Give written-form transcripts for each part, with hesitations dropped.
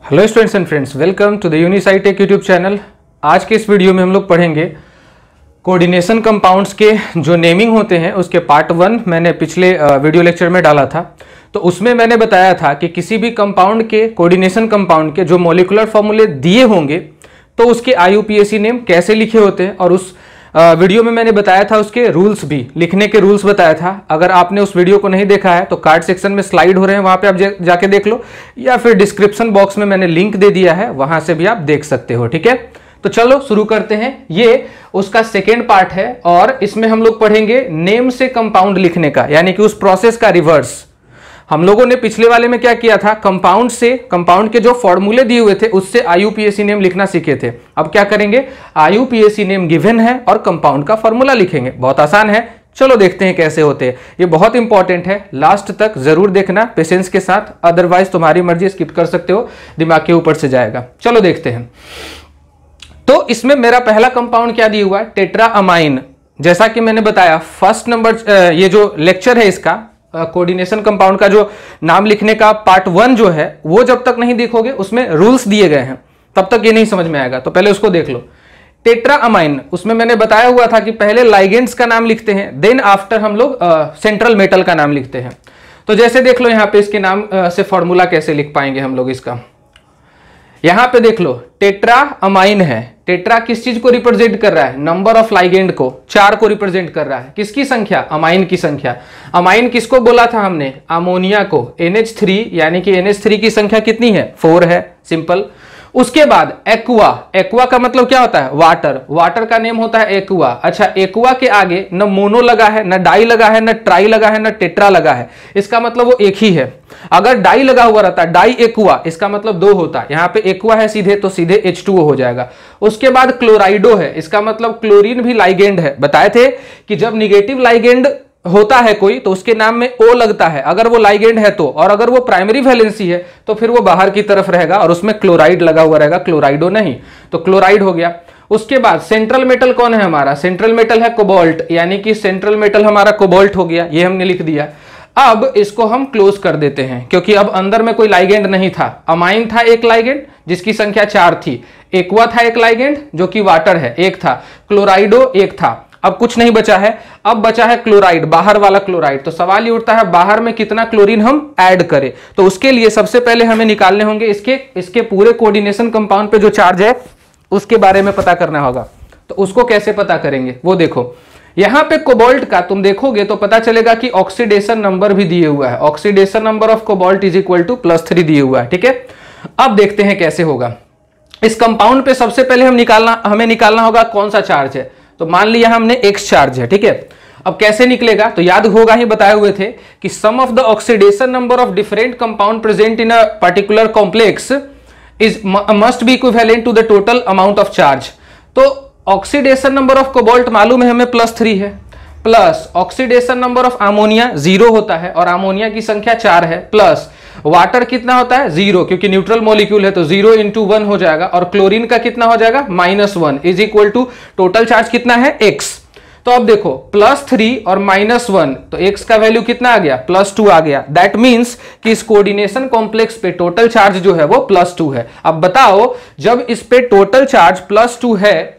Hello students and friends, welcome to the Unisci tech YouTube channel. आज के इस video में हम लोग पढ़ेंगे कोऑर्डिनेशन कंपाउंड्स के जो नेमिंग होते हैं उसके पार्ट 1 मैंने पिछले वीडियो लेक्चर में डाला था। तो उसमें मैंने बताया था कि किसी भी कंपाउंड के कोऑर्डिनेशन कंपाउंड के जो मॉलिक्यूलर फॉर्मूले दिए होंगे तो उसके IUPAC नेम कैसे लिखे होते हैं, और उस वीडियो में मैंने बताया था उसके रूल्स भी, लिखने के रूल्स बताया था। अगर आपने उस वीडियो को नहीं देखा है तो कार्ड सेक्शन में स्लाइड हो रहे हैं, वहां पे आप जाके देख लो, या फिर डिस्क्रिप्शन बॉक्स में मैंने लिंक दे दिया है, वहां से भी आप देख सकते हो। ठीक है, तो चलो शुरू करते हैं। ये उसका सेकेंड पार्ट है और इसमें हम लोग पढ़ेंगे नेम से कंपाउंड लिखने का, यानी कि उस प्रोसेस का रिवर्स। हम लोगों ने पिछले वाले में क्या किया था, कंपाउंड से, कंपाउंड के जो फॉर्मूले दिए हुए थे उससे IUPAC नेम लिखना सीखे थे। अब क्या करेंगे, IUPAC नेम गिवन है और कंपाउंड का फॉर्मूला लिखेंगे। बहुत आसान है, चलो देखते हैं कैसे होते हैं। ये बहुत इंपॉर्टेंट है, लास्ट तक जरूर देखना पेशेंस के साथ, अदरवाइज तुम्हारी मर्जी, स्किप कर सकते हो, दिमाग के ऊपर से जाएगा। चलो देखते हैं। तो इसमें मेरा पहला कंपाउंड क्या दिया हुआ है, टेट्राअमाइन। जैसा कि मैंने बताया फर्स्ट नंबर, ये जो लेक्चर है इसका कोऑर्डिनेशन कंपाउंड का जो नाम लिखने का पार्ट 1 जो है, वो जब तक नहीं देखोगे, उसमें रूल्स दिए गए हैं, तब तक ये नहीं समझ में आएगा। तो पहले उसको देख लो। टेट्राअमाइन, उसमें मैंने बताया हुआ था कि पहले लाइगेंड्स का नाम लिखते हैं, देन आफ्टर हम लोग सेंट्रल मेटल का नाम लिखते हैं। तो जैसे देख लो यहाँ पे इसके नाम से फॉर्मूला कैसे लिख पाएंगे हम लोग इसका। यहां पे देख लो, टेट्राअमाइन है। टेट्रा किस चीज को रिप्रेजेंट कर रहा है, नंबर ऑफ लाइगेंड को, 4 को रिप्रेजेंट कर रहा है। किसकी संख्या, अमाइन की संख्या। अमाइन किसको बोला था हमने, अमोनिया को। NH3 यानी कि NH3 की संख्या कितनी है, 4 है, सिंपल। उसके बाद एक्वा, एक्वा का मतलब क्या होता है, वाटर। वाटर का नेम होता है एक्वा। अच्छा, एक्वा के आगे न मोनो लगा है, न डाई लगा है, न ट्राई लगा है, न टेट्रा लगा है, इसका मतलब वो एक ही है। अगर डाई लगा हुआ रहता है, डाई एक्वा, इसका मतलब 2 होता है। यहाँ पे एक्वा है सीधे, तो सीधे H2O हो जाएगा। उसके बाद क्लोराइडो है, इसका मतलब क्लोरीन भी लाइगेंड है। बताए थे कि जब निगेटिव लाइगेंड होता है कोई तो उसके नाम में O लगता है, अगर वो लाइगेंड है तो, और अगर वो प्राइमरी वैलेंसी है तो फिर वो बाहर की तरफ रहेगा और उसमें क्लोराइड लगा हुआ रहेगा, क्लोराइडो नहीं। तो क्लोराइड हो गया। उसके बाद सेंट्रल मेटल कौन है हमारा, सेंट्रल मेटल है कोबाल्ट, यानी कि सेंट्रल मेटल हमारा कोबाल्ट हो गया, ये हमने लिख दिया। अब इसको हम क्लोज कर देते हैं, क्योंकि अब अंदर में कोई लाइगेंड नहीं था। अमाइन था एक लाइगेंड जिसकी संख्या 4 थी, एक्वा था एक लाइगेंड जो कि वाटर है, 1 था, क्लोराइडो 1 था। अब कुछ नहीं बचा है, अब बचा है क्लोराइड, बाहर वाला क्लोराइड। तो सवाल ये उठता है बाहर में कितना क्लोरीन हम ऐड करें। तो उसके लिए सबसे पहले हमें निकालने होंगे इसके पूरे कोऑर्डिनेशन कंपाउंड पे जो चार्ज है उसके बारे में पता करना होगा। तो उसको कैसे पता करेंगे वो देखो। यहां पे कोबाल्ट का तुम देखोगे तो पता चलेगा कि ऑक्सीडेशन नंबर भी दिए हुआ है। Oxidation number of cobalt is equal to +3 दिए हुआ है। ठीक है, अब देखते हैं कैसे होगा। इस कंपाउंड पे सबसे पहले हमें निकालना होगा कौन सा चार्ज है। तो मान लिया हमने X चार्ज है। ठीक है, अब कैसे निकलेगा, तो याद होगा ही बताए हुए थे कि some of the oxidation number of different compound present in a particular complex is must be equivalent to the total amount of charge. तो ऑक्सीडेशन नंबर ऑफ कोबाल्ट मालूम है हमें +3 है, plus oxidation number of ammonia 0 होता है और ammonia की संख्या 4 है, प्लस वाटर कितना होता है 0, क्योंकि न्यूट्रल मॉलिक्यूल है तो 0 × 1 हो जाएगा, और क्लोरीन का कितना हो जाएगा -1 is equal to total charge कितना है X। तो अब देखो +3 और -1, तो X का वैल्यू कितना आ गया, +2 आ गया। दैट मींस कि इस कोऑर्डिनेशन कॉम्प्लेक्स पे टोटल चार्ज जो है वो +2 है। अब बताओ, जब इस पे टोटल चार्ज +2 है,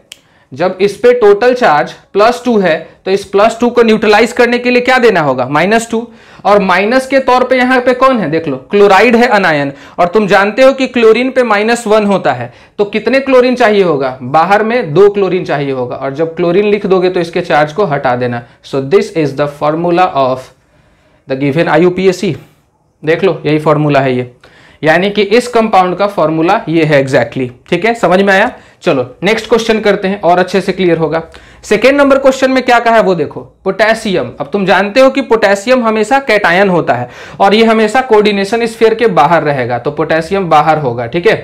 जब इस पे टोटल चार्ज +2 है, तो इस +2 को न्यूट्रलाइज करने के लिए क्या देना होगा, -2। और माइनस के तौर पे यहां पे कौन है, देख लो, क्लोराइड है अनायन, और तुम जानते हो कि क्लोरीन पे -1 होता है। तो कितने क्लोरीन चाहिए होगा, बाहर में 2 क्लोरीन चाहिए होगा, और जब क्लोरीन लिख दोगे तो इसके चार्ज को हटा देना। So this is the formula of the given IUPAC। देख लो, यही फॉर्मूला है ये, यानी कि इस कंपाउंड का फॉर्मूला ये है एग्जैक्टली। ठीक है, समझ में आया। चलो नेक्स्ट क्वेश्चन करते हैं और अच्छे से क्लियर होगा। सेकेंड नंबर क्वेश्चन में क्या कहा है वो देखो, पोटेशियम। अब तुम जानते हो कि पोटेशियम हमेशा कैटायन होता है और ये हमेशा कोऑर्डिनेशन स्फीयर के बाहर रहेगा, तो पोटेशियम बाहर होगा। ठीक है,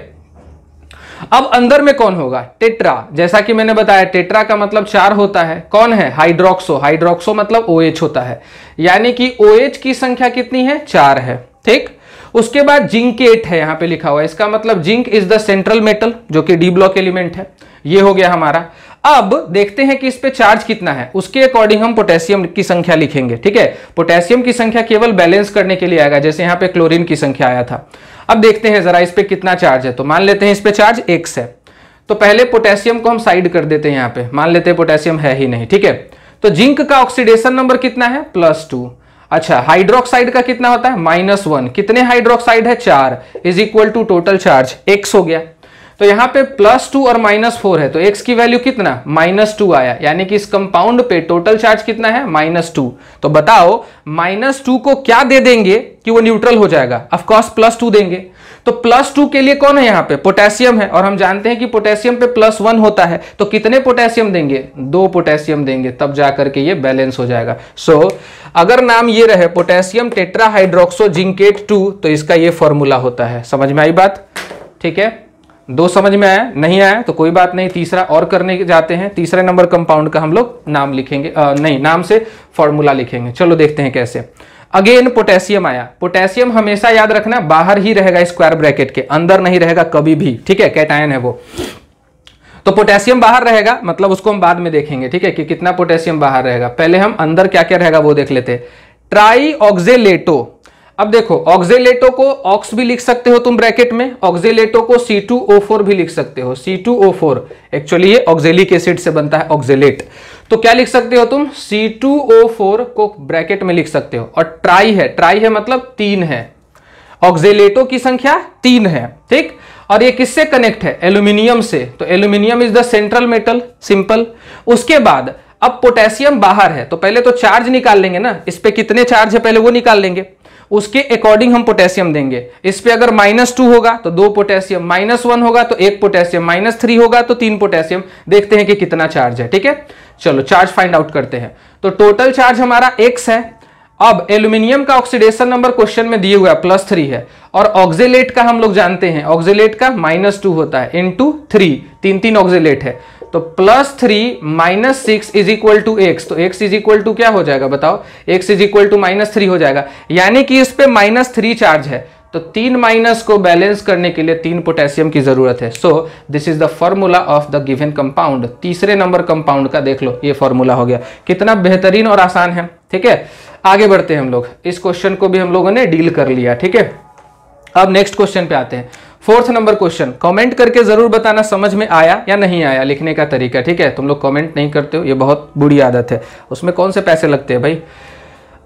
अब अंदर में कौन होगा, टेट्रा। जैसा कि मैंने बताया टेट्रा का मतलब 4 होता है, कौन है, हाइड्रोक्सो। हाइड्रोक्सो मतलब OH होता है, यानी कि OH की संख्या कितनी है, 4 है। ठीक, उसके बाद जिंकेट है, यहां पे लिखा हुआ है, इसका मतलब zinc is the central metal, जो कि D ब्लॉक एलिमेंट है। ये हो गया हमारा। अब देखते हैं कि इस पे चार्ज कितना है, उसके अकॉर्डिंग हम पोटेशियम की संख्या लिखेंगे। ठीक है, पोटेशियम की संख्या केवल बैलेंस करने के लिए आएगा, जैसे यहां पे क्लोरीन की संख्या आया था। अब देखते हैं जरा इस पे कितना चार्ज है। तो मान लेते हैं इस पे चार्ज x है, तो पहले पोटेशियम को हम साइड कर देते हैं। यहाँ पे मान लेते हैं पोटेशियम है ही नहीं, ठीक है। तो जिंक का ऑक्सीडेशन नंबर कितना है? +2। अच्छा, हाइड्रोक्साइड का कितना होता है? -1। कितने हाइड्रोक्साइड है? 4 is equal to total charge x हो गया। तो यहाँ पे +2 और -4 है, तो x की वैल्यू कितना? -2 आया, यानी कि इस कंपाउंड पे टोटल चार्ज कितना है? -2। तो बताओ -2 को क्या दे देंगे कि वो न्यूट्रल हो जाएगा? ऑफ कोर्स +2 देंगे। तो +2 के लिए कौन है यहाँ पे? पोटेशियम है, और हम जानते हैं कि पोटेशियम पे +1 होता है। तो कितने पोटेशियम देंगे? 2 पोटेशियम देंगे, तब जाकर के ये बैलेंस हो जाएगा। सो अगर नाम ये रहे पोटेशियम टेट्राहाइड्रोक्सो जिंकेट 2, तो इसका ये फॉर्मूला होता है। समझ में आई बात? ठीक है, 2 समझ में आया? नहीं आया तो कोई बात नहीं, तीसरा और करने जाते हैं। तीसरे नंबर कंपाउंड का हम लोग नाम लिखेंगे, नहीं नाम से फॉर्मूला लिखेंगे। चलो देखते हैं कैसे। अगेन पोटेशियम आया। पोटेशियम हमेशा याद रखना बाहर ही रहेगा स्क्वायर ब्रैकेट के, अंदर नहीं रहेगा कभी भी, ठीक है, कैटायन है वो। तो पोटेशियम बाहर रहेगा, मतलब उसको हम बाद में देखेंगे, ठीक है, कि कितना पोटेशियम बाहर रहेगा। पहले हम अंदर क्या क्या रहेगा वो देख लेते हैं। Try oxalato. अब देखो, ऑक्जेलेटो को ऑक्स भी लिख सकते हो तुम ब्रैकेट में, ऑक्जेलेटो को C2O4 भी लिख सकते हो। C2O4 एक्चुअली ये ऑक्जेलिक एसिड से बनता है, ऑक्जेलेट। तो क्या लिख सकते हो तुम? C2O4 को ब्रैकेट में लिख सकते हो। और ट्राई है, ट्राई है मतलब 3 है, ऑक्जेलेटो की संख्या 3 है, ठीक। और ये किससे कनेक्ट है? एल्यूमिनियम से। तो aluminium is the central metal, simple. उसके बाद अब पोटेशियम बाहर है, तो पहले तो चार्ज निकाल लेंगे ना, इस पे कितने चार्ज है पहले वो निकाल लेंगे, उसके अकॉर्डिंग हम पोटेशियम देंगे। इस पे अगर -2 होगा तो 2 पोटेशियम, -1 होगा तो 1 पोटेशियम, -3 होगा तो 3 पोटेशियम। देखते हैं कि कितना चार्ज है, ठीक है। चलो चार्ज फाइंड आउट करते हैं। तो टोटल चार्ज हमारा x है। अब एल्यूमिनियम का ऑक्सीडेशन नंबर क्वेश्चन में दिए हुआ है +3 है, और ऑक्जेलेट का हम लोग जानते हैं, ऑक्जेलेट का -2 होता है इंटू 3, 3 ऑक्जेलेट है। तो +3 - 6 इज इक्वल टू x। तो x इज इक्वल टू क्या हो जाएगा बताओ? x इज इक्वल टू -3 हो जाएगा, यानी कि इस पे -3 चार्ज है। तो 3 माइनस को बैलेंस करने के लिए 3 पोटेशियम की जरूरत है। So this is the formula of the given compound. तीसरे नंबर कंपाउंड का देख लो, ये फॉर्मूला हो गया। कितना बेहतरीन और आसान है, ठीक है। आगे बढ़ते हैं हम लोग, इस क्वेश्चन को भी हम लोगों ने डील कर लिया, ठीक है। अब नेक्स्ट क्वेश्चन पे आते हैं। 4th number question. कमेंट करके जरूर बताना समझ में आया या नहीं आया लिखने का तरीका, ठीक है। तुम लोग कमेंट नहीं करते हो, ये बहुत बुरी आदत है, उसमें कौन से पैसे लगते हैं भाई।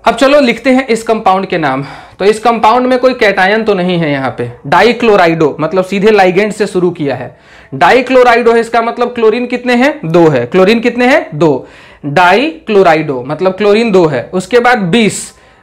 अब चलो लिखते हैं इस कंपाउंड के नाम। तो इस कंपाउंड में कोई कैटायन तो नहीं है यहाँ पे। डाइक्लोराइडो मतलब सीधे लाइगेंड से शुरू किया है। डाइक्लोराइडो है, इसका मतलब क्लोरीन कितने हैं? 2 है। क्लोरीन कितने हैं? 2। डाइक्लोराइडो मतलब क्लोरीन 2 है। उसके बाद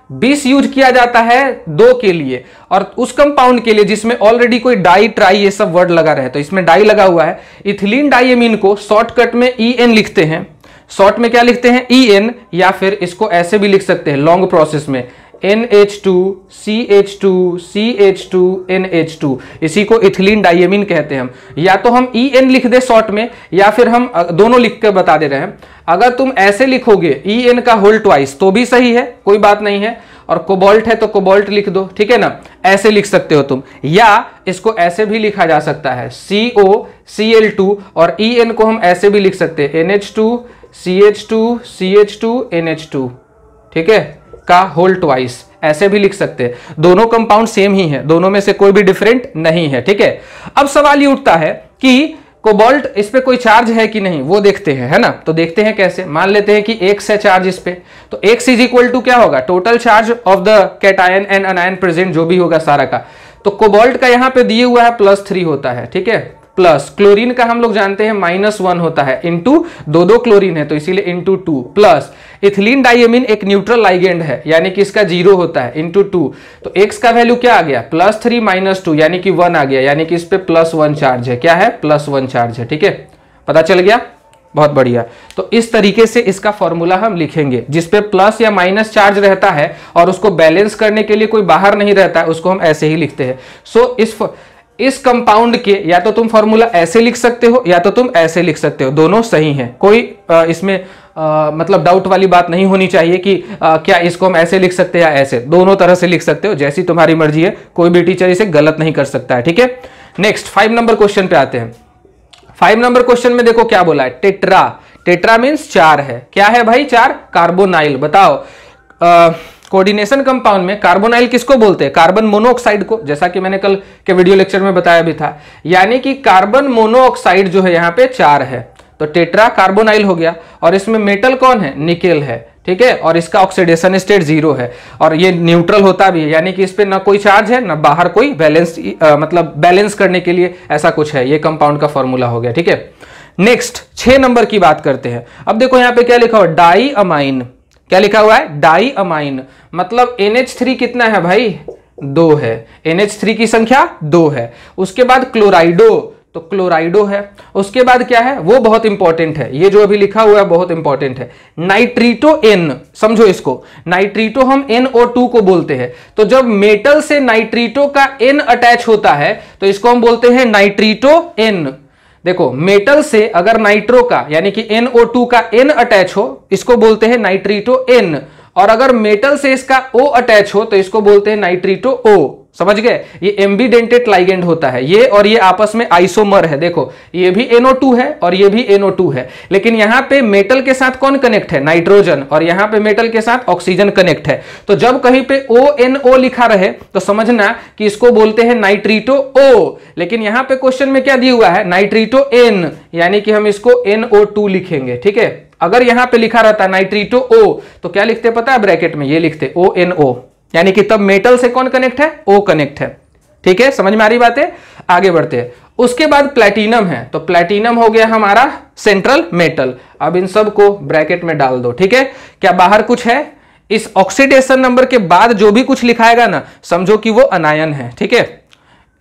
20 यूज किया जाता है 2 के लिए, और उस कंपाउंड के लिए जिसमें ऑलरेडी कोई डाई ट्राई ये सब वर्ड लगा रहे, तो इसमें डाई लगा हुआ है। इथिलीन डाइएमीन को शॉर्टकट में EN लिखते हैं। शॉर्ट में क्या लिखते हैं? EN, या फिर इसको ऐसे भी लिख सकते हैं लॉन्ग प्रोसेस में NH2 CH2 CH2 NH2, इसी को इथिलीन डाइएमीन कहते हैं हम। या तो हम EN लिख दे शॉर्ट में, या फिर हम दोनों लिख कर बता दे रहे हैं। अगर तुम ऐसे लिखोगे EN का होल ट्वाइस तो भी सही है, कोई बात नहीं है। और कोबाल्ट है तो कोबाल्ट लिख दो, ठीक है ना, ऐसे लिख सकते हो तुम। या इसको ऐसे भी लिखा जा सकता है COCl2, और EN को हम ऐसे भी लिख सकते हैं NH2 CH2 CH2 NH2, ठीक है, का होल ट्वाइस, ऐसे भी लिख सकते हैं। दोनों कंपाउंड सेम ही है, दोनों में से कोई भी डिफरेंट नहीं है, ठीक है। अब सवाल ये उठता है कि कोबाल्ट इस पे कोई चार्ज है कि नहीं, वो देखते हैं, है ना। तो देखते हैं कैसे। मान लेते हैं कि x है चार्ज इस पे, तो x इज इक्वल टू क्या होगा? Total charge of the cation and अनायन present जो भी होगा सारा का। तो कोबाल्ट का यहाँ पे दिए हुआ है +3 होता है, ठीक है। प्लस क्लोरीन का हम लोग जानते हैं -1 होता है, इंटू 2 क्लोरीन है तो इसीलिए इंटू 2, प्लस इथिलीन डाइएमीन एक न्यूट्रल लाइगेंड है, यानी कि इसका 0 होता है, इंटू 2। तो x का वैल्यू क्या आ गया? +3 - 2 यानी कि 1 आ गया, यानी कि इस पे +1 चार्ज है। क्या है? +1 चार्ज है, ठीक है। पता चल गया? बहुत बढ़िया। तो इस तरीके से इसका फॉर्मूला हम लिखेंगे, जिसपे प्लस या माइनस चार्ज रहता है और उसको बैलेंस करने के लिए कोई बाहर नहीं रहता है, उसको हम ऐसे ही लिखते हैं। सो इस कंपाउंड के या तो तुम फॉर्मूला ऐसे लिख सकते हो या तो तुम ऐसे लिख सकते हो, दोनों सही हैं। कोई इसमें मतलब डाउट वाली बात नहीं होनी चाहिए कि क्या इसको हम ऐसे लिख सकते हैं या ऐसे, दोनों तरह से लिख सकते हो, जैसी तुम्हारी मर्जी है। कोई भी टीचर इसे गलत नहीं कर सकता है, ठीक है। नेक्स्ट 5 नंबर क्वेश्चन पे आते हैं। 5 नंबर क्वेश्चन में देखो क्या बोला है, टेट्रा। टेट्रा मीन्स 4 है। क्या है भाई? 4 कार्बोनाइल। बताओ कोऑर्डिनेशन कंपाउंड में कार्बोनाइल किसको बोलते हैं? कार्बन मोनोऑक्साइड को, जैसा कि मैंने कल के वीडियो लेक्चर में बताया भी था। यानी कि कार्बन मोनोऑक्साइड जो है यहाँ पे 4 है, तो टेट्रा कार्बोनाइल हो गया। और इसमें मेटल कौन है? निकेल है, ठीक है। और इसका ऑक्सीडेशन स्टेट 0 है और ये न्यूट्रल होता भी है, यानी कि इस पे ना कोई चार्ज है ना बाहर कोई बैलेंस, मतलब बैलेंस करने के लिए ऐसा कुछ है। ये कंपाउंड का फॉर्मूला हो गया, ठीक है। नेक्स्ट 6 नंबर की बात करते हैं। अब देखो यहाँ पे क्या लिखा हुआ? Diamine. क्या लिखा हुआ है? Diamine. मतलब NH3 कितना है भाई? 2 है। NH3 की संख्या 2 है। उसके बाद क्लोराइडो, तो क्लोराइडो है। उसके बाद क्या है? वो बहुत इंपॉर्टेंट है, ये जो अभी लिखा हुआ है बहुत इंपॉर्टेंट है, नाइट्रीटो N। समझो इसको, नाइट्रीटो हम NO2 को बोलते हैं। तो जब मेटल से नाइट्रीटो का N अटैच होता है तो इसको हम बोलते हैं नाइट्रीटो N। देखो, मेटल से अगर नाइट्रो का यानी कि NO2 का N अटैच हो, इसको बोलते हैं नाइट्रीटो N। और अगर मेटल से इसका O अटैच हो तो इसको बोलते हैं नाइट्रीटो O। समझ गए? ये एम्बीडेंटेड लाइगेंड होता है, ये और ये आपस में आइसोमर है। देखो, ये भी NO2 है और ये भी NO2 है, लेकिन यहां पे मेटल के साथ कौन कनेक्ट है? नाइट्रोजन। और यहां पे मेटल के साथ ऑक्सीजन कनेक्ट है। तो जब कहीं पे ONO लिखा रहे तो समझना कि इसको बोलते हैं नाइट्रीटो O। लेकिन यहां पे क्वेश्चन में क्या दिया हुआ है? नाइट्रीटो N, यानी कि हम इसको NO2 लिखेंगे, ठीक है। अगर यहां पे लिखा रहता नाइट्रीटो O तो क्या लिखते पता है? ब्रैकेट में ये लिखते ONO, यानी कि तब मेटल से कौन कनेक्ट है? O कनेक्ट है, ठीक है। समझ में आ रही बात है? आगे बढ़ते हैं। उसके बाद प्लैटिनम है, तो प्लैटिनम हो गया हमारा सेंट्रल मेटल। अब इन सब को ब्रैकेट में डाल दो, ठीक है। क्या बाहर कुछ है? इस ऑक्सीडेशन नंबर के बाद जो भी कुछ लिखाएगा ना, समझो कि वो अनायन है, ठीक है।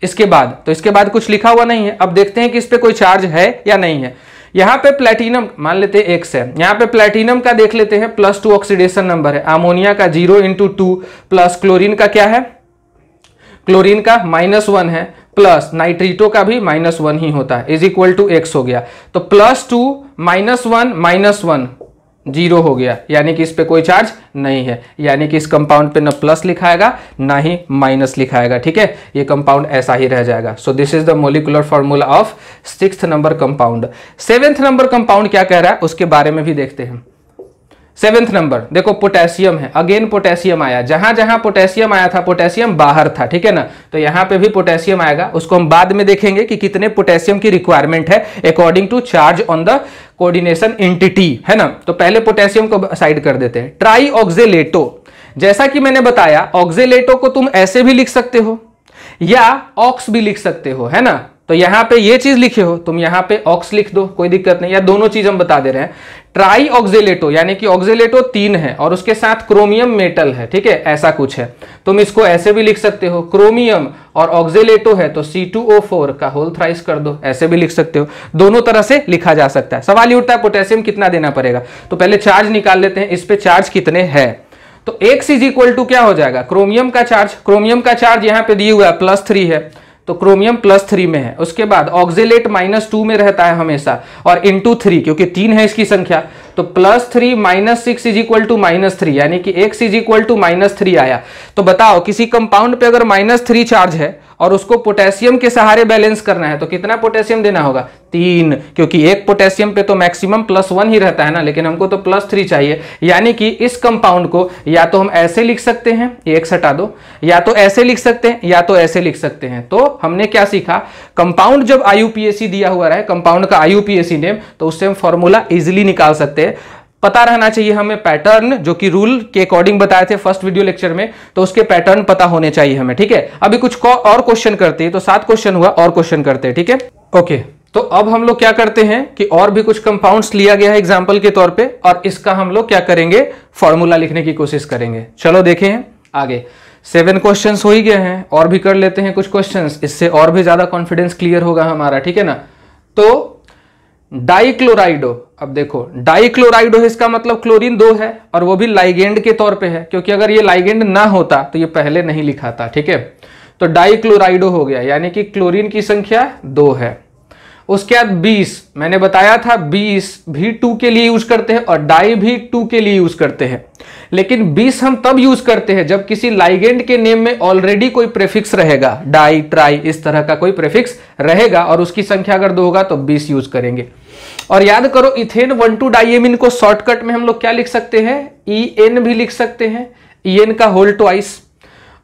इसके बाद कुछ लिखा हुआ नहीं है। अब देखते हैं कि इस पे कोई चार्ज है या नहीं है। यहां पे प्लैटिनम मान लेते हैं X है, यहां पे प्लैटिनम का देख लेते हैं +2 ऑक्सीडेशन नंबर है। अमोनिया का 0 × 2 प्लस क्लोरीन का क्या है? क्लोरीन का -1 है, प्लस नाइट्रीटो का भी -1 ही होता है, = X हो गया। तो +2 -1 -1 0 हो गया, यानी कि इस पे कोई चार्ज नहीं है। यानी कि इस कंपाउंड पे न प्लस लिखाएगा ना ही माइनस लिखाएगा, ठीक है। ये कंपाउंड ऐसा ही रह जाएगा। So this is the molecular formula of 6th number compound. 7th number compound क्या कह रहा है उसके बारे में भी देखते हैं। 7th नंबर देखो, पोटेशियम है। अगेन पोटेशियम आया, जहां जहां पोटेशियम आया था पोटेशियम बाहर था, ठीक है ना। तो यहां पे भी पोटेशियम आएगा, उसको हम बाद में देखेंगे कि कितने पोटेशियम की रिक्वायरमेंट है according to charge on the coordination entity, है ना। तो पहले पोटेशियम को साइड कर देते हैं। ट्राई ऑक्जेलेटो, जैसा कि मैंने बताया ऑक्जेलेटो को तुम ऐसे भी लिख सकते हो या ऑक्स भी लिख सकते हो, है ना। तो यहां पे ये चीज लिखे हो, तुम यहां पे ऑक्स लिख दो, कोई दिक्कत नहीं, या दोनों चीज हम बता दे रहे हैं। ट्राई ऑक्जेलेटो यानी कि ऑक्जेलेटो 3 है और उसके साथ क्रोमियम मेटल है, ठीक है, ऐसा कुछ है। तुम इसको ऐसे भी लिख सकते हो, क्रोमियम और ऑक्जेलेटो है तो C2O4 का होल थ्राइस कर दो, ऐसे भी लिख सकते हो। दोनों तरह से लिखा जा सकता है। सवाल ये उठता है पोटेशियम कितना देना पड़ेगा, तो पहले चार्ज निकाल लेते हैं, इस पे चार्ज कितने हैं। तो X = क्या हो जाएगा? क्रोमियम का चार्ज यहां पे दिए हुआ है +3 है, तो क्रोमियम +3 में है। उसके बाद ऑक्जेलेट -2 में रहता है हमेशा और × 3, क्योंकि 3 है इसकी संख्या, तो +3 - 6 = -3, यानी कि X = -3 आया। तो बताओ किसी कंपाउंड पे अगर -3 चार्ज है और उसको पोटेशियम के सहारे बैलेंस करना है तो कितना पोटेशियम देना होगा? 3, क्योंकि एक पोटेशियम पे तो मैक्सिमम +1 ही रहता है ना, लेकिन हमको तो +3 चाहिए। यानी कि इस कंपाउंड को या तो हम ऐसे लिख सकते हैं, X हटा दो, या तो ऐसे लिख सकते हैं या तो ऐसे लिख सकते हैं। तो हमने क्या सीखा? कंपाउंड जब IUPAC दिया हुआ रहे, कंपाउंड का IUPAC नेम, तो उससे हम फॉर्मूला इजिली निकाल सकते हैं। पता रहना चाहिए हमें पैटर्न, जो कि रूल के अकॉर्डिंग बताए थे फर्स्ट वीडियो लेक्चर में, तो उसके पैटर्न पता होने चाहिए हमें, ठीक है। अभी कुछ और क्वेश्चन करते हैं, तो 7 क्वेश्चन हुआ, और क्वेश्चन करते हैं, ठीक है। ओके, तो अब हम लोग क्या करते हैं कि और भी कुछ कंपाउंड्स लिया गया है एग्जाम्पल के तौर पे, और इसका हम लोग क्या करेंगे? फॉर्मूला लिखने की कोशिश करेंगे। चलो देखें आगे। 7 क्वेश्चंस हो ही गए हैं, और भी कर लेते हैं कुछ क्वेश्चंस, इससे और भी ज्यादा कॉन्फिडेंस क्लियर होगा हमारा, ठीक है ना। तो डाइक्लोराइडो, अब देखो डाइक्लोराइडो है, इसका मतलब क्लोरीन 2 है और वो भी लाइगेंड के तौर पे है, क्योंकि अगर ये लाइगेंड ना होता तो ये पहले नहीं लिखा था, ठीक है। तो डाइक्लोराइडो हो गया, यानी कि क्लोरीन की संख्या 2 है। उसके बाद 20, मैंने बताया था 20 भी 2 के लिए यूज करते हैं और डाई भी 2 के लिए यूज करते हैं, लेकिन 20 हम तब यूज करते हैं जब किसी लाइगेंड के नेम में ऑलरेडी कोई प्रीफिक्स रहेगा, डाई, ट्राई, इस तरह का कोई प्रीफिक्स रहेगा और उसकी संख्या अगर 2 होगा तो 20 यूज करेंगे। और याद करो इथेन 1,2-डाइएमीन को शॉर्टकट में हम लोग क्या लिख सकते हैं? EN भी लिख सकते हैं, En का होल ट्वाइस।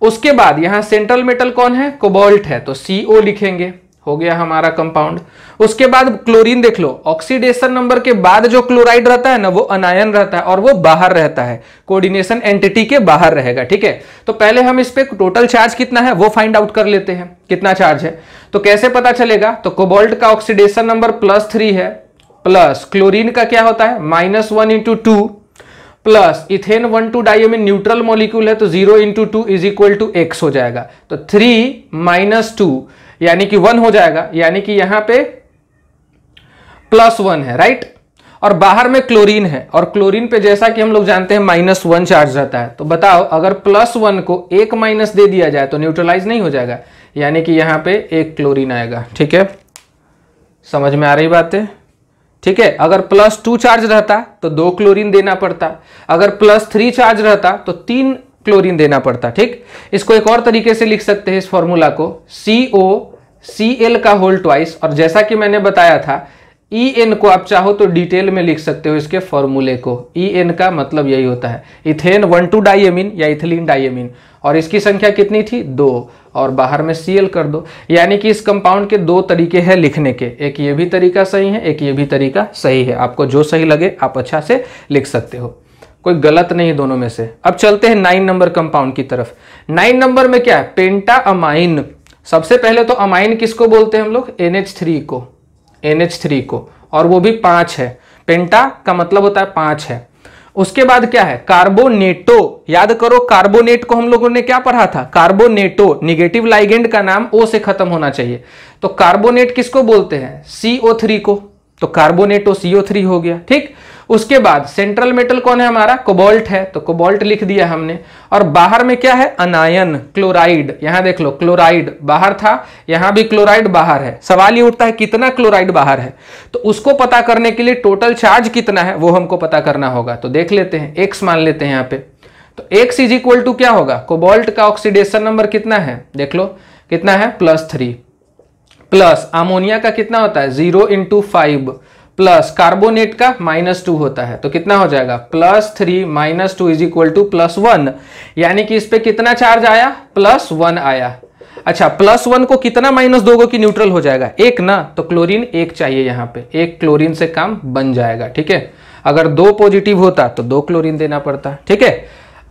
उसके बाद यहां सेंट्रल मेटल कौन है, कोबाल्ट है, तो CO लिखेंगे, हो गया हमारा कंपाउंड। उसके बाद क्लोरीन देख लो, ऑक्सीडेशन नंबर के बाद जो क्लोराइड रहता है ना वो अनायन रहता है और वो बाहर रहता है, कोऑर्डिनेशन एंटिटी के बाहर रहेगा, ठीक है। तो पहले हम इस पे टोटल चार्ज कितना है वो फाइंड आउट कर लेते हैं, कितना चार्ज है। तो कैसे पता चलेगा, तो कोबाल्ट का ऑक्सीडेशन नंबर +3 है, प्लस क्लोरीन का क्या होता है -1 × 2, प्लस इथेन 1,2 डाइअमीन न्यूट्रल मॉलिक्यूल है तो 0 × 2 = x हो जाएगा। तो 3 - 2 यानी कि 1 हो जाएगा, यानी कि यहां पे +1 है, राइट। और बाहर में क्लोरीन है, और क्लोरीन पे जैसा कि हम लोग जानते हैं -1 चार्ज रहता है। तो बताओ अगर +1 को 1 माइनस दे दिया जाए तो न्यूट्रलाइज नहीं हो जाएगा, यानी कि यहां पे 1 क्लोरीन आएगा, ठीक है। समझ में आ रही बात है, ठीक है। अगर +2 चार्ज रहता तो 2 क्लोरीन देना पड़ता, अगर +3 चार्ज रहता तो 3 क्लोरीन देना पड़ता, ठीक। इसको एक और तरीके से लिख सकते हैं इस फॉर्मूला को, COCl का होल ट्वाइस, और जैसा कि मैंने बताया था En को आप चाहो तो डिटेल में लिख सकते हो इसके फॉर्मूले को। En का मतलब यही होता है इथेन 1,2 डाइअमीन या इथिलीन डाइअमीन, और इसकी संख्या कितनी थी 2, और बाहर में Cl कर दो। यानी कि इस कंपाउंड के 2 तरीके हैं लिखने के, एक ये भी तरीका सही है, एक ये भी तरीका सही है। आपको जो सही लगे आप अच्छा से लिख सकते हो, कोई गलत नहीं दोनों में से। अब चलते हैं 9 नंबर कंपाउंड की तरफ। 9 नंबर में क्या है, पेंटा अमाइन। सबसे पहले तो अमाइन किसको बोलते हैं हम लोग, NH3 को, और वो भी 5 है। पेंटा का मतलब होता है 5 है। उसके बाद क्या है, कार्बोनेटो। याद करो कार्बोनेट को हम लोगों ने क्या पढ़ा था, कार्बोनेटो, निगेटिव लाइगेंड का नाम O से खत्म होना चाहिए। तो कार्बोनेट किसको बोलते हैं, CO3 को, तो कार्बोनेटो CO3 हो गया, ठीक। उसके बाद सेंट्रल मेटल कौन है हमारा, कोबाल्ट है, तो कोबाल्ट लिख दिया हमने। और बाहर में क्या है, अनायन, क्लोराइड। यहां देख लो क्लोराइड बाहर था, यहां भी क्लोराइड बाहर है। सवाल ये उठता है कितना क्लोराइड बाहर है, तो उसको पता करने के लिए टोटल चार्ज कितना है वो हमको पता करना होगा। तो देख लेते हैं, x मान लेते हैं यहाँ पे। तो x = क्या होगा, कोबाल्ट का ऑक्सीडेशन नंबर कितना है, देख लो कितना है +3, प्लस अमोनिया का कितना होता है 0 × 5, प्लस कार्बोनेट का -2 होता है, तो कितना हो जाएगा +3 - 2 = +1, यानी कि इस पे कितना चार्ज आया, +1 आया। अच्छा, +1 को कितना माइनस दोगे कि न्यूट्रल हो जाएगा, 1 ना, तो क्लोरीन 1 चाहिए यहाँ पे, 1 क्लोरीन से काम बन जाएगा, ठीक है। अगर 2 पॉजिटिव होता तो 2 क्लोरीन देना पड़ता, ठीक है।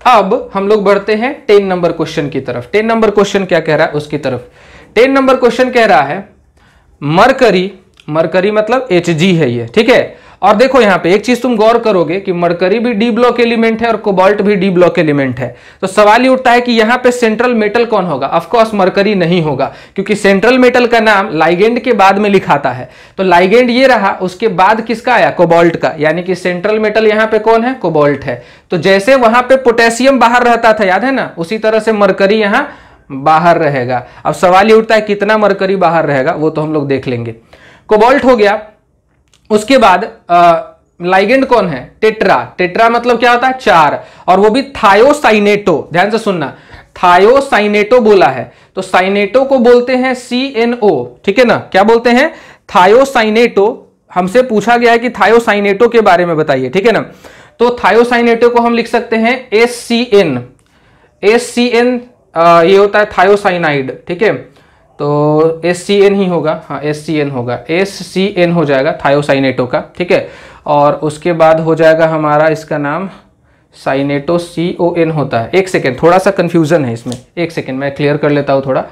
अब हम लोग बढ़ते हैं 10 नंबर क्वेश्चन की तरफ। 10 नंबर क्वेश्चन क्या कह रहा है उसकी तरफ। 10 नंबर क्वेश्चन कह रहा है मरकरी, मरकरी मतलब Hg है ये, ठीक है। और देखो यहाँ पे एक चीज तुम गौर करोगे कि मरकरी भी डी ब्लॉक एलिमेंट है और कोबाल्ट भी डी ब्लॉक एलिमेंट है। तो सवाल ये उठता है कि यहाँ पे सेंट्रल मेटल कौन होगा। ऑफ कोर्स मरकरी नहीं होगा, क्योंकि सेंट्रल मेटल का नाम लाइगेंड के बाद में लिखाता है। तो लाइगेंड ये रहा, उसके बाद किसका आया, कोबाल्ट का, यानी कि सेंट्रल मेटल यहाँ पे कौन है, कोबाल्ट है। तो जैसे वहां पे पोटेशियम बाहर रहता था, याद है ना, उसी तरह से मरकरी यहाँ बाहर रहेगा। अब सवाल ये उठता है कितना मरकरी बाहर रहेगा, वो तो हम लोग देख लेंगे। कोबाल्ट हो गया। उसके बाद लाइगेंड कौन है, टेट्रा। टेट्रा मतलब क्या होता है 4, और वो भी थायोसाइनेटो। ध्यान से सुनना, थायोसाइनेटो बोला है, तो साइनेटो को बोलते हैं CNO, ठीक है ना। क्या बोलते हैं, थायोसाइनेटो। हमसे पूछा गया है कि थायोसाइनेटो के बारे में बताइए, ठीक है ना। तो थायोसाइनेटो को हम लिख सकते हैं SCN। SCN ये होता है थायोसाइनाइड, ठीक है। तो SCN ही होगा, हाँ SCN होगा, SCN हो जाएगा थायोसाइनेटो का, ठीक है। और उसके बाद हो जाएगा हमारा इसका नाम साइनेटो, CON होता है। एक सेकेंड, थोड़ा सा कंफ्यूजन है इसमें, एक सेकेंड मैं क्लियर कर लेता हूँ थोड़ा।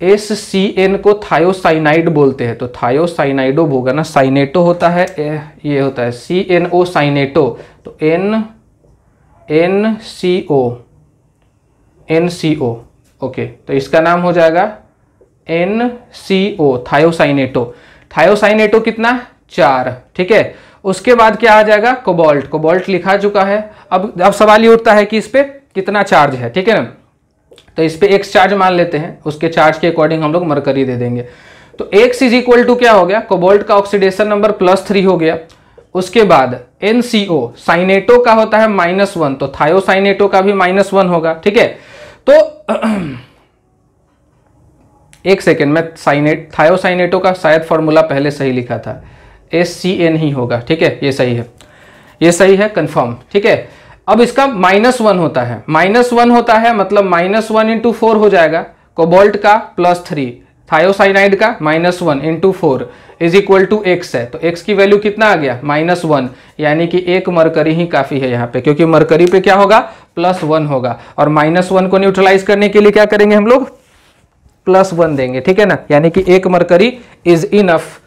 SCN को थायोसाइनाइड बोलते हैं, तो थायोसाइनाइडो होगा ना, साइनेटो होता है, ये होता है CNO साइनेटो, तो NCO, ओके। तो इसका नाम हो जाएगा NCO, थायोसाइनेटो। थायोसाइनेटो कितना 4, ठीक है। उसके बाद क्या आ जाएगा, कोबाल्ट। कोबाल्ट लिखा चुका है। अब सवाल ये उठता है कि इस पे कितना चार्ज है, ठीक है ना। तो इस पे x चार्ज मान लेते हैं, उसके चार्ज के अकॉर्डिंग हम लोग मरकरी दे देंगे। तो x = क्या हो गया, कोबाल्ट का ऑक्सीडेशन नंबर +3 हो गया। उसके बाद NCO, साइनेटो का होता है -1, तो थायोसाइनेटो का भी -1 होगा, ठीक है। तो एक सेकेंड, मैं थायोसाइनेटो का शायद फॉर्मूला पहले सही लिखा था, SCN ही होगा, ठीक है। ये सही है, ये सही है, कंफर्म, ठीक है। अब इसका -1 होता है, -1 होता है मतलब -1 × 4 हो जाएगा। कोबाल्ट का +3, थायोसाइनाइड का -1 × 4 इज इक्वल टू x है, तो x की वैल्यू कितना आ गया -1, यानी कि एक मरकरी ही काफी है यहाँ पे, क्योंकि मरकरी पे क्या होगा +1 होगा, और -1 को न्यूट्रलाइज करने के लिए क्या करेंगे हम लोग +1 देंगे, ठीक है ना, यानी कि एक mercury is enough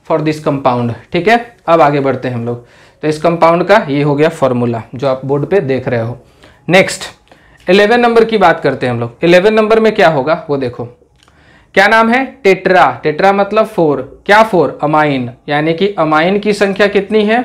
for this compound. ठीक है, अब आगे बढ़ते हैं हम लोग। तो इस कंपाउंड का ये हो गया फॉर्मूला जो आप बोर्ड पे देख रहे हो। नेक्स्ट 11 नंबर की बात करते हैं हम लोग। 11 नंबर में क्या होगा वो देखो, क्या नाम है, टेट्रा। टेट्रा मतलब 4, क्या 4, अमाइन, यानी कि अमाइन की संख्या कितनी है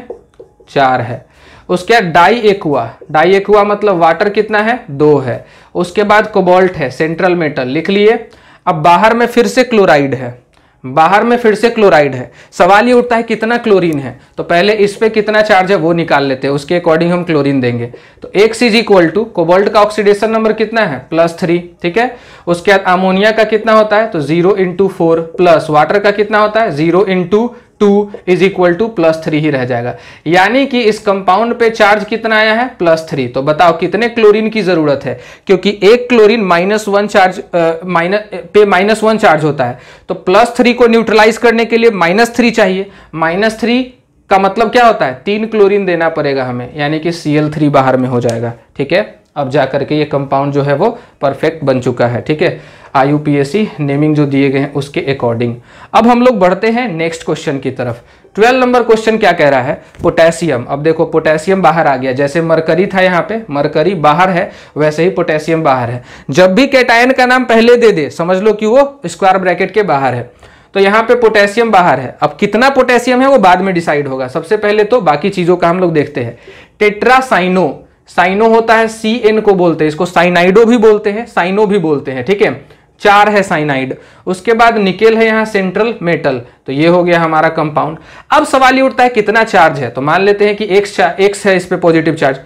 4 है। उसके बाद डाई एक्वा, डाई एक्वा मतलब वाटर कितना है 2 है। उसके बाद कोबाल्ट है, सेंट्रल मेटल लिख लिए। अब बाहर में फिर से क्लोराइड है, बाहर में फिर से क्लोराइड है। सवाल ये उठता है कितना क्लोरीन है, तो पहले इस पे कितना चार्ज है वो निकाल लेते हैं, उसके अकॉर्डिंग हम क्लोरीन देंगे। तो x is equal to, cobalt का ऑक्सीडेशन नंबर कितना है +3, ठीक है। उसके बाद अमोनिया का कितना होता है, तो 0 × 4 प्लस वाटर का कितना होता है 0 × 2 इज इक्वल टू +3 ही रह जाएगा, यानी कि इस कंपाउंड पे चार्ज कितना आया है +3। तो बताओ कितने क्लोरीन की जरूरत है, क्योंकि एक क्लोरीन -1 चार्ज -1 चार्ज होता है, तो +3 को न्यूट्रलाइज करने के लिए -3 चाहिए। -3 का मतलब क्या होता है 3 क्लोरीन देना पड़ेगा हमें, यानी कि Cl3 बाहर में हो जाएगा। ठीक है, अब जाकर के ये कंपाउंड जो है वो परफेक्ट बन चुका है। ठीक है, IUPAC नेमिंग जो दिए गए हैं उसके अकॉर्डिंग। अब हम लोग बढ़ते हैं नेक्स्ट क्वेश्चन की तरफ। 12 नंबर क्वेश्चन क्या कह रहा है, पोटेशियम। अब देखो पोटेशियम बाहर आ गया, जैसे मरकरी था यहाँ पे, मरकरी बाहर है, वैसे ही पोटेशियम बाहर है। जब भी कैटायन का नाम पहले दे दे समझ लो कि वो स्क्वायर ब्रैकेट के बाहर है। तो यहाँ पे पोटेशियम बाहर है, अब कितना पोटेशियम है वो बाद में डिसाइड होगा, सबसे पहले तो बाकी चीजों का हम लोग देखते हैं। टेट्रासाइनो, साइनो होता है CN को बोलते हैं, इसको साइनाइडो भी बोलते हैं, साइनो भी बोलते हैं। ठीक है, 4 है साइनाइड। उसके बाद निकेल है यहाँ सेंट्रल मेटल, तो ये हो गया हमारा कंपाउंड। अब सवाल ये उठता है कितना चार्ज है, तो मान लेते हैं कि x है इस पे पॉजिटिव चार्ज,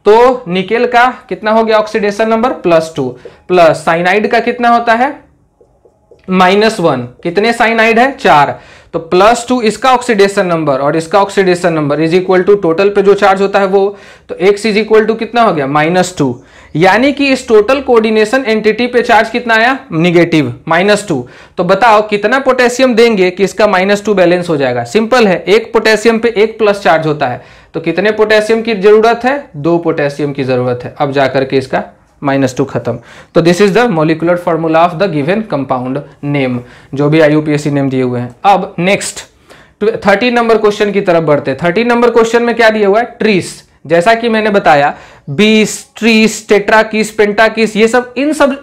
तो निकेल का कितना हो गया ऑक्सीडेशन नंबर +2, प्लस साइनाइड का कितना होता है -1, कितने साइनाइड है 4, तो +2 इसका ऑक्सीडेशन नंबर और इसका oxidation number is equal to total पे जो चार्ज होता है वो, तो x इज इक्वल टू कितना हो गया -2, यानी कि इस टोटल कोऑर्डिनेशन एंटिटी पे चार्ज कितना आया नेगेटिव -2। तो बताओ कितना पोटेशियम देंगे कि इसका -2 बैलेंस हो जाएगा। सिंपल है, एक पोटेशियम पे 1 प्लस चार्ज होता है, तो कितने पोटेशियम की जरूरत है 2 पोटेशियम की जरूरत है। अब जाकर के इसका -2 खत्म। तो this is the molecular formula of the given compound name, जो भी IUPAC नेम दिए हुए हैं। अब नेक्स्ट 13 नंबर क्वेश्चन की तरफ बढ़ते हैं। 13 नंबर क्वेश्चन में क्या दिया हुआ है, ट्रीस। जैसा कि मैंने बताया बीस, ट्रीस, टेट्राकिस, पेंटाकिस, ये सब इन सब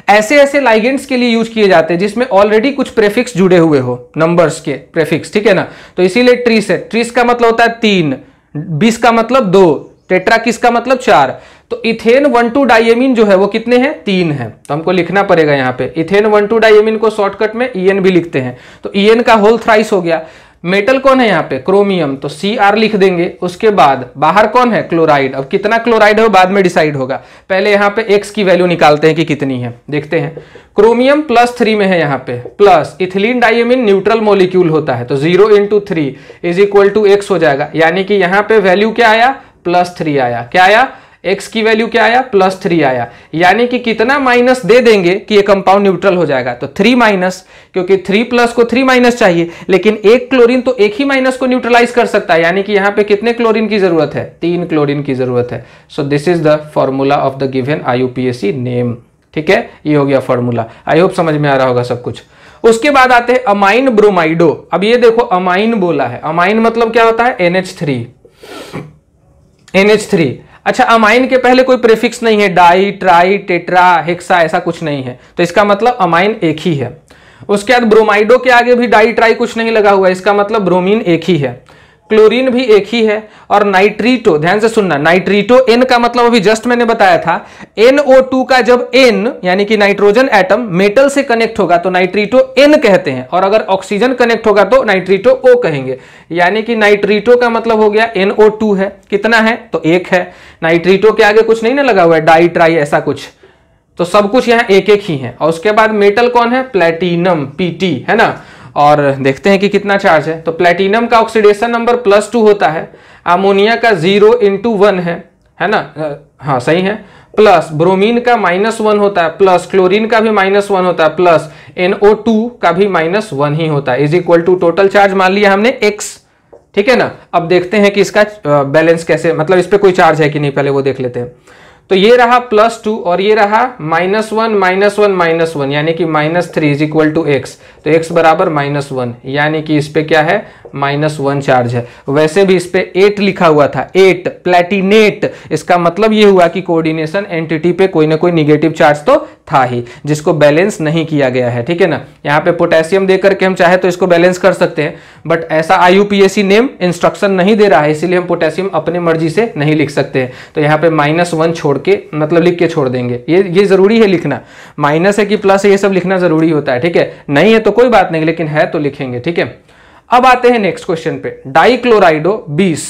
ऐसे लाइगेंड्स के लिए यूज किए जाते हैं जिसमें ऑलरेडी कुछ प्रेफिक्स जुड़े हुए हो, नंबर्स के प्रेफिक्स, ठीक है ना। तो इसीलिए ट्रीस है, ट्रीस का मतलब होता है 3, 20 का मतलब 2, टेट्राकिस का मतलब 4। तो इथेन 1,2 डाइएमीन जो है वो कितने हैं 3 है, तो हमको लिखना पड़ेगा यहाँ पे इथेन 1,2 डाइएमीन को शॉर्टकट में EN भी लिखते हैं, तो EN का होल थ्राइस हो गया। मेटल कौन है यहाँ पे क्रोमियम, तो Cr लिख देंगे। उसके बाद बाहर कौन है क्लोराइड, अब कितना क्लोराइड है वो बाद में डिसाइड होगा, पहले यहाँ पे x की वैल्यू निकालते हैं कि कितनी है, देखते हैं। क्रोमियम +3 में है यहाँ पे, plus ethylene diamine neutral molecule होता है, तो 0 × 3 इज इक्वल टू x हो जाएगा, यानी कि यहाँ पे वैल्यू क्या आया +3 आया। क्या आया, x की वैल्यू क्या आया +3 आया, यानी कि कितना माइनस दे देंगे कि ये कंपाउंड न्यूट्रल हो जाएगा, तो 3-, क्योंकि 3+ को 3- चाहिए, लेकिन एक क्लोरीन तो एक ही माइनस को न्यूट्रलाइज कर सकता है, यानी कि यहाँ पे कितने क्लोरीन की जरूरत है 3 क्लोरीन की जरूरत है। So this is the formula of the given IUPAC name. ठीक है, ये हो गया फॉर्मूला। आई होप समझ में आ रहा होगा सब कुछ। उसके बाद आते हैं अमाइन ब्रोमाइडो। अब ये देखो अमाइन बोला है, अमाइन मतलब क्या होता है NH3। अच्छा, अमाइन के पहले कोई प्रीफिक्स नहीं है, डाई, ट्राई, टेट्रा, हेक्सा, ऐसा कुछ नहीं है, तो इसका मतलब अमाइन एक ही है। उसके बाद ब्रोमाइडो के आगे भी डाई, ट्राई कुछ नहीं लगा हुआ है, इसका मतलब ब्रोमीन एक ही है। क्लोरीन भी एक ही है। और नाइट्रीटो, ध्यान से सुनना, नाइट्रीटो N का मतलब अभी जस्ट मैंने बताया था, NO2 का जब N यानी कि नाइट्रोजन एटम मेटल से कनेक्ट होगा तो नाइट्रीटो N कहते हैं, और अगर ऑक्सीजन कनेक्ट होगा तो नाइट्रीटो O कहेंगे, यानी कि नाइट्रीटो का मतलब हो गया NO2 है। कितना है, तो 1 है। नाइट्रीटो के आगे कुछ नहीं ना लगा हुआ है, डाई, ट्राई, ऐसा कुछ, तो सब कुछ यहाँ एक ही है। और उसके बाद मेटल कौन है, प्लेटिनम, PT है ना। और देखते हैं कि कितना चार्ज है, तो प्लेटिनम का ऑक्सीडेशन नंबर +2 होता है, अमोनिया का 0 × 1 है ना, हाँ सही है, प्लस ब्रोमीन का -1 होता है, प्लस क्लोरीन का भी -1 होता है, प्लस NO2 का भी -1 ही होता है, is equal to total charge मान लिया हमने x, ठीक है ना। अब देखते हैं कि इसका बैलेंस कैसे, मतलब इस पे कोई चार्ज है कि नहीं, पहले वो देख लेते हैं। तो ये रहा +2 और ये रहा -1 -1 -1 यानी कि -3 इज इक्वल टू x, तो x बराबर -1 यानी कि इस पे क्या है, -1 चार्ज है। वैसे भी इस पे 8 लिखा हुआ था, 8 प्लेटिनेट, इसका मतलब ये हुआ कि कोऑर्डिनेशन एंटिटी पे कोई ना कोई निगेटिव चार्ज तो था ही, जिसको बैलेंस नहीं किया गया है, ठीक है ना। यहाँ पे पोटेशियम दे करके हम चाहे तो इसको बैलेंस कर सकते हैं, बट ऐसा IUPAC नेम इंस्ट्रक्शन नहीं दे रहा है, इसीलिए हम पोटेशियम अपने मर्जी से नहीं लिख सकते हैं। तो यहाँ पे -1 छोड़ के, मतलब लिख के छोड़ देंगे, ये जरूरी है लिखना, माइनस है कि प्लस है ये सब लिखना जरूरी होता है, ठीक है। नहीं है तो कोई बात नहीं, लेकिन है तो लिखेंगे, ठीक है। अब आते हैं नेक्स्ट क्वेश्चन पे, डाइक्लोराइडो 20,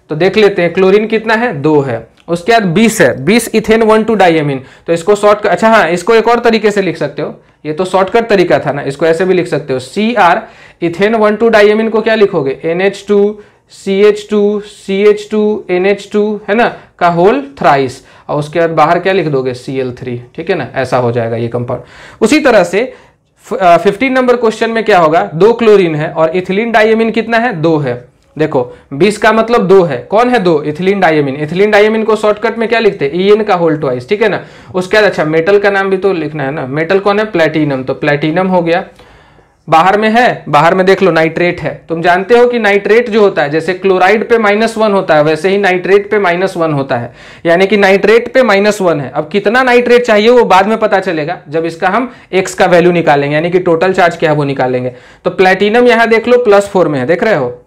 तो देख लेते हैं क्लोरीन कितना है, 2 है, उसके बाद 20 है, 20 इथेन 1,2 डाइएमीन, तो इसको शॉर्ट, अच्छा हाँ इसको एक और तरीके से लिख सकते हो, ये तो शॉर्टकट तरीका था ना, इसको ऐसे भी लिख सकते हो, Cr इथेन 1,2 डाइएमीन को क्या लिखोगे, NH2 CH2 CH2 NH2 है ना का होल थ्राइस, और उसके बाद बाहर क्या लिख दोगे, Cl3, ठीक है ना, ऐसा हो जाएगा ये कंपाउंड। उसी तरह से 15 नंबर क्वेश्चन में क्या होगा, 2 क्लोरीन है और इथिलीन डाइएमीन कितना है, 2 है। देखो 20 का मतलब 2 है, कौन है 2, इथिलीन डाइएमीन। इथिलीन डाइएमीन को शॉर्टकट में क्या लिखते हैं, EN का होल ट्वाइस, ठीक है ना। उसके बाद अच्छा मेटल का नाम भी तो लिखना है ना, मेटल कौन है, प्लेटिनम, तो प्लेटिनम हो गया। बाहर में है, बाहर में देख लो नाइट्रेट है, तुम जानते हो कि नाइट्रेट जो होता है, जैसे क्लोराइड पे -1 होता है, वैसे ही नाइट्रेट पे -1 होता है, यानी कि नाइट्रेट पे -1 है। अब कितना नाइट्रेट चाहिए वो बाद में पता चलेगा, जब इसका हम x का वैल्यू निकालेंगे, यानी कि टोटल चार्ज क्या है वो निकालेंगे। तो प्लेटिनम यहां देख लो +4 में है, देख रहे हो,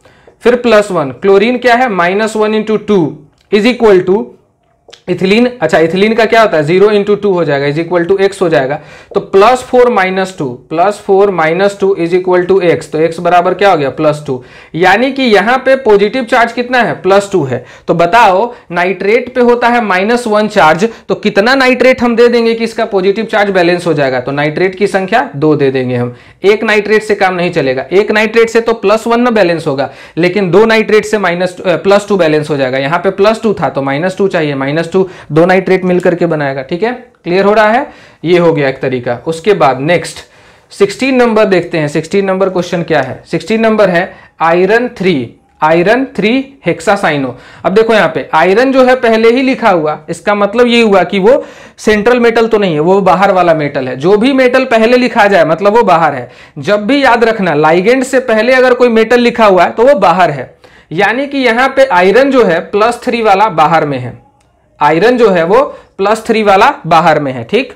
फिर +1, क्लोरीन क्या है, -1 × 2 इज इक्वल टू इथिलीन, अच्छा इथिलीन का क्या होता है, 0 × 2 हो जाएगा, इज इक्वल टू x हो जाएगा। तो +4 - 2 इज इक्वल टू x, तो x बराबर क्या हो गया, +2, यानी कि यहां पे पॉजिटिव चार्ज कितना है, +2 है। तो बताओ नाइट्रेट पे होता है -1 चार्ज, तो कितना नाइट्रेट हम दे देंगे कि इसका पॉजिटिव चार्ज बैलेंस हो जाएगा, तो नाइट्रेट की संख्या 2 दे देंगे हम। एक नाइट्रेट से काम नहीं चलेगा, एक नाइट्रेट से तो +1 में बैलेंस होगा, लेकिन 2 नाइट्रेट से +2 बैलेंस हो जाएगा। यहाँ पे +2 था तो -2 चाहिए, -2 2 नाइट्रेट मिलकर के बनाएगा, ठीक है, क्लियर हो रहा है। ये हो गया एक तरीका। उसके बाद नेक्स्ट 16 नंबर देखते हैं, 16 नंबर क्वेश्चन क्या है, 16 नंबर है आयरन 3 हेक्सासाइनो। अब देखो यहाँ पे आयरन जो है पहले ही लिखा हुआ, इसका मतलब ये हुआ कि वो सेंट्रल मेटल तो नहीं है, वो बाहर वाला मेटल है। जो भी मेटल पहले लिखा जाए मतलब वो बाहर है। जब भी याद रखना लाइगेंड से पहले अगर कोई मेटल लिखा हुआ है तो वो बाहर है, यानी कि यहाँ पे आयरन जो है +3 वाला बाहर में है, आयरन जो है वो +3 वाला बाहर में है, ठीक।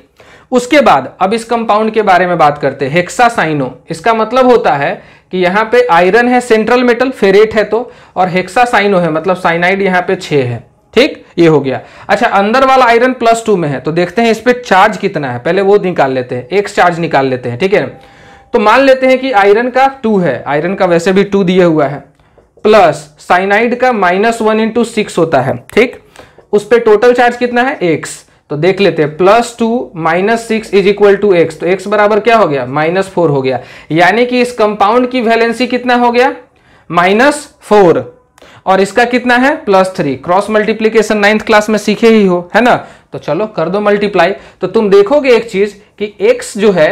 उसके बाद अब इस कंपाउंड के बारे में बात करते हैं, हेक्सासाइनो। इसका मतलब होता है कि यहां पे आयरन है सेंट्रल मेटल, फेरेट है तो, और हेक्सासाइनो है मतलब साइनाइड यहां पे 6 है, ठीक, ये हो गया। अच्छा अंदर वाला आयरन +2 में है, तो देखते हैं इस पे चार्ज कितना है, पहले वो निकाल लेते हैं, x चार्ज निकाल लेते हैं, ठीक है। तो मान लेते हैं कि आयरन का 2 है, आयरन का वैसे भी 2 दिया हुआ है, प्लस साइनाइड का -1 × 6 होता है, ठीक। उस पे टोटल चार्ज कितना है, x, तो देख लेते हैं, +2 - 6 इज इक्वल टू x, तो x बराबर क्या हो गया, -4 हो गया, यानी कि इस कंपाउंड की वैलेंसी कितना हो गया, -4, और इसका कितना है, +3। क्रॉस मल्टीप्लीकेशन 9th क्लास में सीखे ही हो, है ना। तो चलो कर दो मल्टीप्लाई, तो तुम देखोगे एक चीज कि x जो है,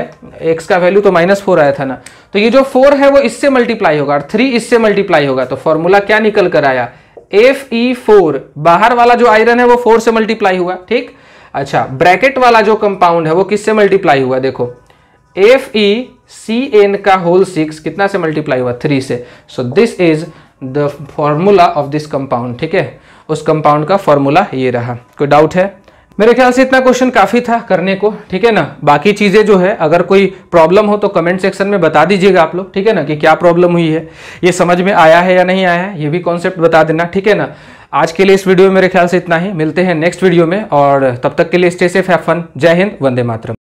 x का वैल्यू तो -4 आया था ना, तो ये जो 4 है वो इससे मल्टीप्लाई होगा और 3 इससे मल्टीप्लाई होगा, तो फॉर्मूला क्या निकल कर आया, Fe4, बाहर वाला जो आयरन है वो 4 से मल्टीप्लाई हुआ, ठीक। अच्छा ब्रैकेट वाला जो कंपाउंड है वो किससे मल्टीप्लाई हुआ, देखो FeCN का होल 6 कितना से मल्टीप्लाई हुआ, 3 से। So this is the formula of this compound, ठीक है, उस कंपाउंड का फॉर्मूला ये रहा। कोई डाउट है? मेरे ख्याल से इतना क्वेश्चन काफी था करने को, ठीक है ना। बाकी चीजें जो है अगर कोई प्रॉब्लम हो तो कमेंट सेक्शन में बता दीजिएगा आप लोग, ठीक है ना, कि क्या प्रॉब्लम हुई है, ये समझ में आया है या नहीं आया है, ये भी कॉन्सेप्ट बता देना, ठीक है ना। आज के लिए इस वीडियो में मेरे ख्याल से इतना ही, मिलते हैं नेक्स्ट वीडियो में, और तब तक के लिए स्टे सेफ, हैव फन, जय हिंद, वंदे मातरम।